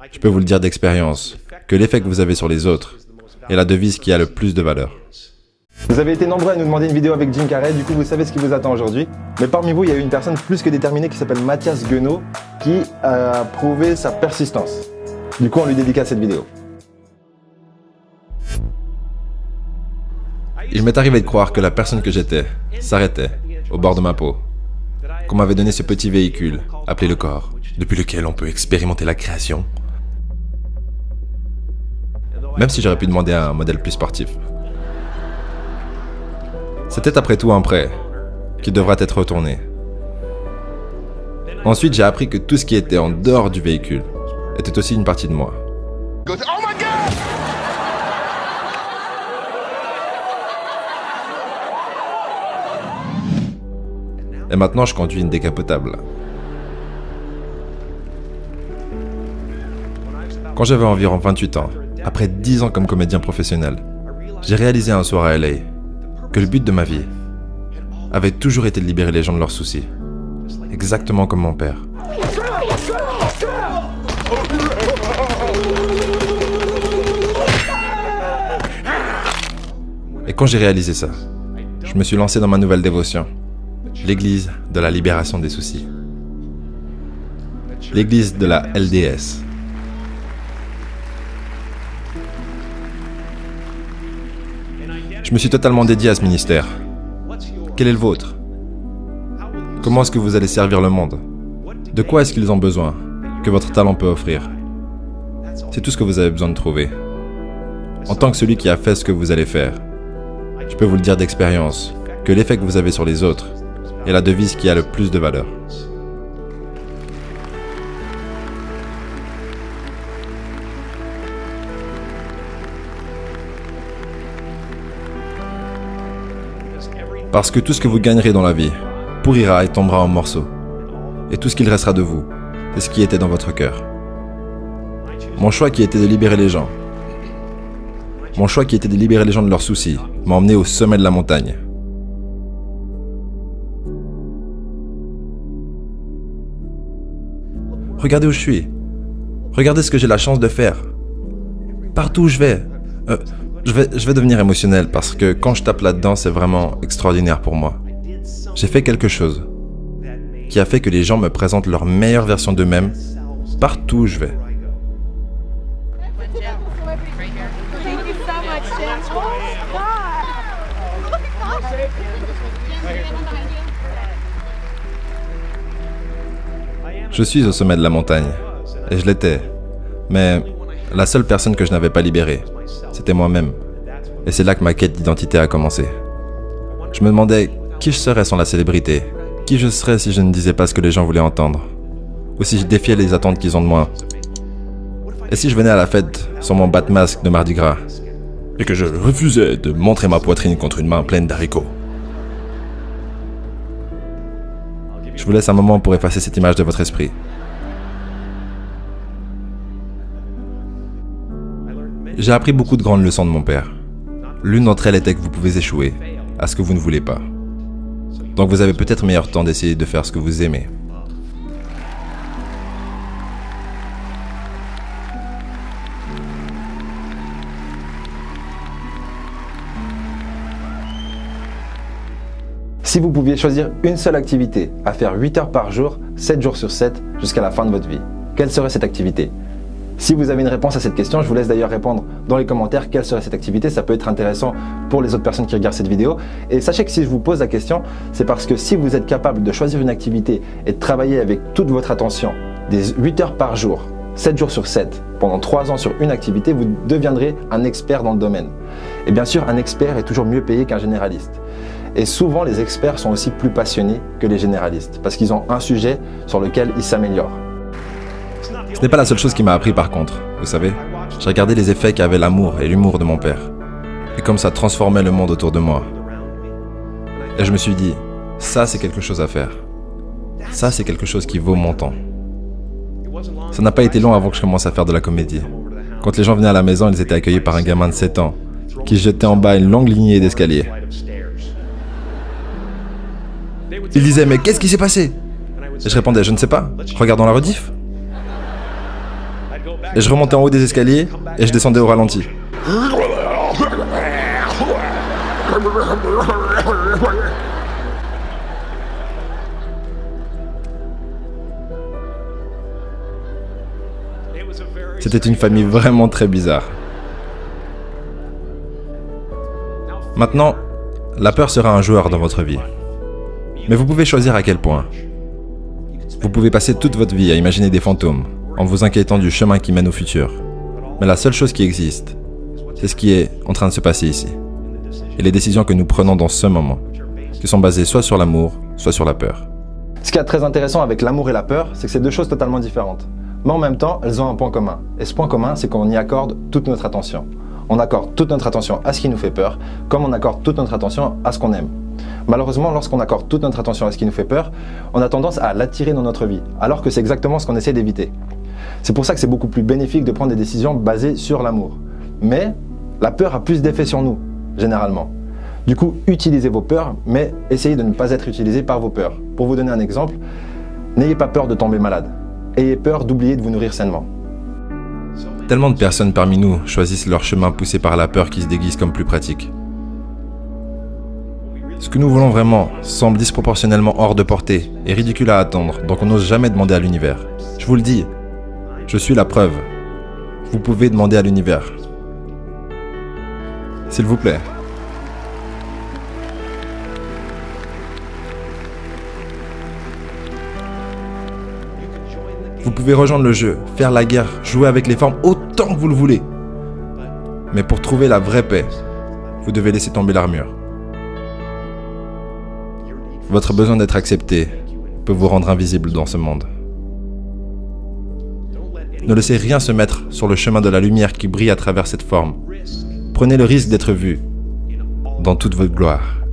Je peux vous le dire d'expérience, que l'effet que vous avez sur les autres est la devise qui a le plus de valeur. Vous avez été nombreux à nous demander une vidéo avec Jim Carrey, du coup vous savez ce qui vous attend aujourd'hui. Mais parmi vous, il y a eu une personne plus que déterminée qui s'appelle Mathias Guenot qui a prouvé sa persistance. Du coup, on lui dédicace cette vidéo. Il m'est arrivé de croire que la personne que j'étais s'arrêtait au bord de ma peau, qu'on m'avait donné ce petit véhicule appelé le corps, depuis lequel on peut expérimenter la création. Même si j'aurais pu demander un modèle plus sportif. C'était après tout un prêt qui devra être retourné. Ensuite, j'ai appris que tout ce qui était en dehors du véhicule était aussi une partie de moi. Et maintenant, je conduis une décapotable. Quand j'avais environ 28 ans, après 10 ans comme comédien professionnel, j'ai réalisé un soir à LA que le but de ma vie avait toujours été de libérer les gens de leurs soucis. Exactement comme mon père. Et quand j'ai réalisé ça, je me suis lancé dans ma nouvelle dévotion, l'église de la libération des soucis. L'église de la LDS. Je me suis totalement dédié à ce ministère. Quel est le vôtre? Comment est-ce que vous allez servir le monde? De quoi est-ce qu'ils ont besoin que votre talent peut offrir? C'est tout ce que vous avez besoin de trouver. En tant que celui qui a fait ce que vous allez faire, je peux vous le dire d'expérience, que l'effet que vous avez sur les autres est la devise qui a le plus de valeur. Parce que tout ce que vous gagnerez dans la vie pourrira et tombera en morceaux. Et tout ce qu'il restera de vous, c'est ce qui était dans votre cœur. Mon choix qui était de libérer les gens. Mon choix qui était de libérer les gens de leurs soucis m'a emmené au sommet de la montagne. Regardez où je suis. Regardez ce que j'ai la chance de faire. Partout où je vais. Je vais devenir émotionnel parce que quand je tape là-dedans, c'est vraiment extraordinaire pour moi. J'ai fait quelque chose qui a fait que les gens me présentent leur meilleure version d'eux-mêmes partout où je vais. Je suis au sommet de la montagne, et je l'étais, mais la seule personne que je n'avais pas libérée, c'était moi-même. Et c'est là que ma quête d'identité a commencé. Je me demandais qui je serais sans la célébrité, qui je serais si je ne disais pas ce que les gens voulaient entendre, ou si je défiais les attentes qu'ils ont de moi. Et si je venais à la fête sans mon bat-masque de Mardi Gras, et que je refusais de montrer ma poitrine contre une main pleine d'haricots. Je vous laisse un moment pour effacer cette image de votre esprit. J'ai appris beaucoup de grandes leçons de mon père. L'une d'entre elles était que vous pouvez échouer à ce que vous ne voulez pas. Donc vous avez peut-être meilleur temps d'essayer de faire ce que vous aimez. Si vous pouviez choisir une seule activité à faire 8 heures par jour, 7 jours sur 7, jusqu'à la fin de votre vie, quelle serait cette activité? Si vous avez une réponse à cette question, je vous laisse d'ailleurs répondre dans les commentaires quelle serait cette activité. Ça peut être intéressant pour les autres personnes qui regardent cette vidéo. Et sachez que si je vous pose la question, c'est parce que si vous êtes capable de choisir une activité et de travailler avec toute votre attention, des 8 heures par jour, 7 jours sur 7, pendant 3 ans sur une activité, vous deviendrez un expert dans le domaine. Et bien sûr, un expert est toujours mieux payé qu'un généraliste. Et souvent, les experts sont aussi plus passionnés que les généralistes, parce qu'ils ont un sujet sur lequel ils s'améliorent. Ce n'est pas la seule chose qui m'a appris par contre, vous savez. J'ai regardé les effets qu'avait l'amour et l'humour de mon père, et comme ça transformait le monde autour de moi. Et je me suis dit, ça c'est quelque chose à faire. Ça c'est quelque chose qui vaut mon temps. Ça n'a pas été long avant que je commence à faire de la comédie. Quand les gens venaient à la maison, ils étaient accueillis par un gamin de 7 ans, qui jetait en bas une longue lignée d'escaliers. Il disait, mais qu'est-ce qui s'est passé? Et je répondais, je ne sais pas, regarde dans la rediff. Et je remontais en haut des escaliers et je descendais au ralenti. C'était une famille vraiment très bizarre. Maintenant, la peur sera un joueur dans votre vie. Mais vous pouvez choisir à quel point. Vous pouvez passer toute votre vie à imaginer des fantômes, en vous inquiétant du chemin qui mène au futur. Mais la seule chose qui existe, c'est ce qui est en train de se passer ici. Et les décisions que nous prenons dans ce moment, qui sont basées soit sur l'amour, soit sur la peur. Ce qui est très intéressant avec l'amour et la peur, c'est que c'est deux choses totalement différentes. Mais en même temps, elles ont un point commun. Et ce point commun, c'est qu'on y accorde toute notre attention. On accorde toute notre attention à ce qui nous fait peur, comme on accorde toute notre attention à ce qu'on aime. Malheureusement, lorsqu'on accorde toute notre attention à ce qui nous fait peur, on a tendance à l'attirer dans notre vie, alors que c'est exactement ce qu'on essaie d'éviter. C'est pour ça que c'est beaucoup plus bénéfique de prendre des décisions basées sur l'amour. Mais la peur a plus d'effet sur nous, généralement. Du coup, utilisez vos peurs, mais essayez de ne pas être utilisé par vos peurs. Pour vous donner un exemple, n'ayez pas peur de tomber malade. Ayez peur d'oublier de vous nourrir sainement. Tellement de personnes parmi nous choisissent leur chemin poussé par la peur qui se déguise comme plus pratique. Ce que nous voulons vraiment semble disproportionnellement hors de portée et ridicule à attendre, donc on n'ose jamais demander à l'univers. Je vous le dis, je suis la preuve. Vous pouvez demander à l'univers. S'il vous plaît. Vous pouvez rejoindre le jeu, faire la guerre, jouer avec les formes autant que vous le voulez. Mais pour trouver la vraie paix, vous devez laisser tomber l'armure. Votre besoin d'être accepté peut vous rendre invisible dans ce monde. Ne laissez rien se mettre sur le chemin de la lumière qui brille à travers cette forme. Prenez le risque d'être vu dans toute votre gloire.